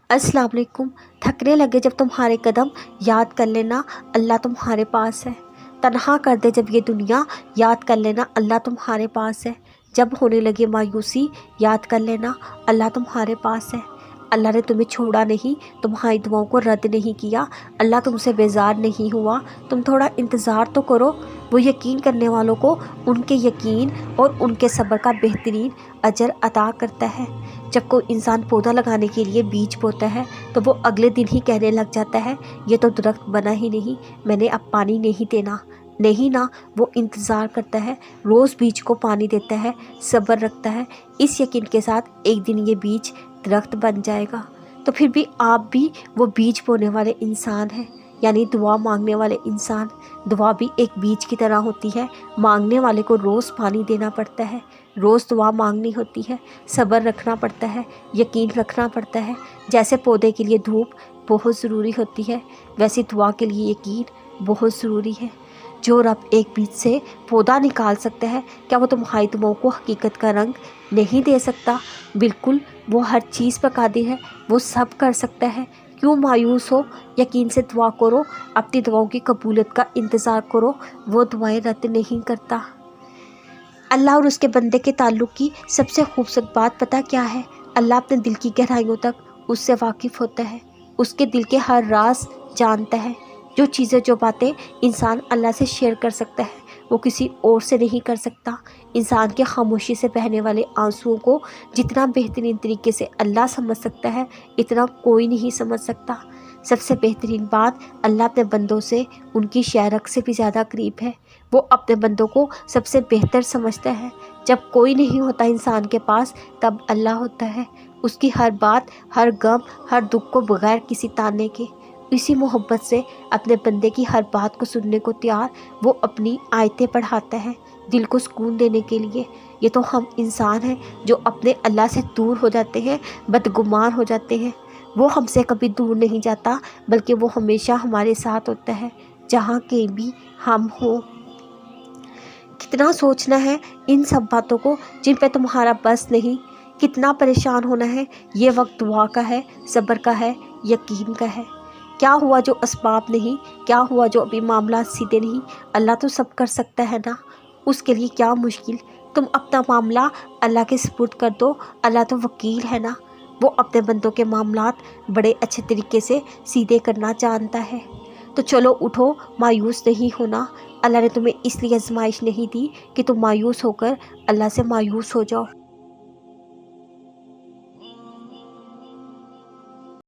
अस्सलाम वालेकुम। थकने लगे जब तुम्हारे कदम, याद कर लेना अल्लाह तुम्हारे पास है। तन्हा कर दे जब ये दुनिया, याद कर लेना अल्लाह तुम्हारे पास है। जब होने लगे मायूसी, याद कर लेना अल्लाह तुम्हारे पास है। अल्लाह ने तुम्हें छोड़ा नहीं, तुम्हारी दुआओं को रद्द नहीं किया। अल्लाह तुमसे बेजार नहीं हुआ। तुम थोड़ा इंतज़ार तो करो। वो यकीन करने वालों को उनके यकीन और उनके सब्र का बेहतरीन अजर अता करता है। जब कोई इंसान पौधा लगाने के लिए बीज बोता है तो वो अगले दिन ही कहने लग जाता है, ये तो दरख्त बना ही नहीं, मैंने अब पानी नहीं देना। नहीं ना, वो इंतज़ार करता है, रोज़ बीज को पानी देता है, सब्र रखता है, इस यकीन के साथ एक दिन ये बीज दरख्त बन जाएगा। तो फिर भी आप भी वो बीज बोने वाले इंसान हैं, यानी दुआ मांगने वाले इंसान। दुआ भी एक बीज की तरह होती है। मांगने वाले को रोज़ पानी देना पड़ता है, रोज़ दुआ मांगनी होती है, सब्र रखना पड़ता है, यकीन रखना पड़ता है। जैसे पौधे के लिए धूप बहुत ज़रूरी होती है, वैसे दुआ के लिए यकीन बहुत ज़रूरी है। जो रब एक बीज से पौधा निकाल सकता है, क्या वो तुम्हारी दुआओं को हकीकत का रंग नहीं दे सकता? बिल्कुल, वो हर चीज़ पर कादिर है, वो सब कर सकता है। क्यों मायूस हो? यकीन से दुआ करो, अपनी दुआओं की कबूलियत का इंतज़ार करो। वो दुआएं रद्द नहीं करता। अल्लाह और उसके बंदे के ताल्लुक़ की सबसे खूबसूरत बात पता क्या है? अल्लाह अपने दिल की गहराइयों तक उससे वाकिफ़ होता है, उसके दिल के हर राज जानता है। जो चीज़ें, जो बातें इंसान अल्लाह से शेयर कर सकता है, वो किसी और से नहीं कर सकता। इंसान के खामोशी से बहने वाले आंसुओं को जितना बेहतरीन तरीके से अल्लाह समझ सकता है, इतना कोई नहीं समझ सकता। सबसे बेहतरीन बात, अल्लाह अपने बंदों से उनकी शायरक से भी ज़्यादा करीब है। वो अपने बंदों को सबसे बेहतर समझता है। जब कोई नहीं होता इंसान के पास, तब अल्लाह होता है। उसकी हर बात, हर गम, हर दुख को बगैर किसी ताने के, इसी मोहब्बत से अपने बंदे की हर बात को सुनने को तैयार वो अपनी आयतें पढ़ाता है, दिल को सुकून देने के लिए। ये तो हम इंसान हैं जो अपने अल्लाह से दूर हो जाते हैं, बदगुमान हो जाते हैं। वो हमसे कभी दूर नहीं जाता, बल्कि वो हमेशा हमारे साथ होता है, जहाँ के भी हम हो। कितना सोचना है इन सब बातों को जिन पे तुम्हारा बस नहीं। कितना परेशान होना है। ये वक्त दुआ का है, सब्र का है, यकीन का है। क्या हुआ जो असबाब नहीं? क्या हुआ जो अभी मामला सीधे नहीं? अल्लाह तो सब कर सकता है ना, उसके लिए क्या मुश्किल। तुम अपना मामला अल्लाह के सुपुर्द कर दो, अल्लाह तो वकील है ना। वो अपने बंदों के मामलात बड़े अच्छे तरीके से सीधे करना जानता है। तो चलो उठो, मायूस नहीं होना। अल्लाह ने तुम्हें इसलिए आजमाइश नहीं दी कि तुम मायूस होकर अल्लाह से मायूस हो जाओ।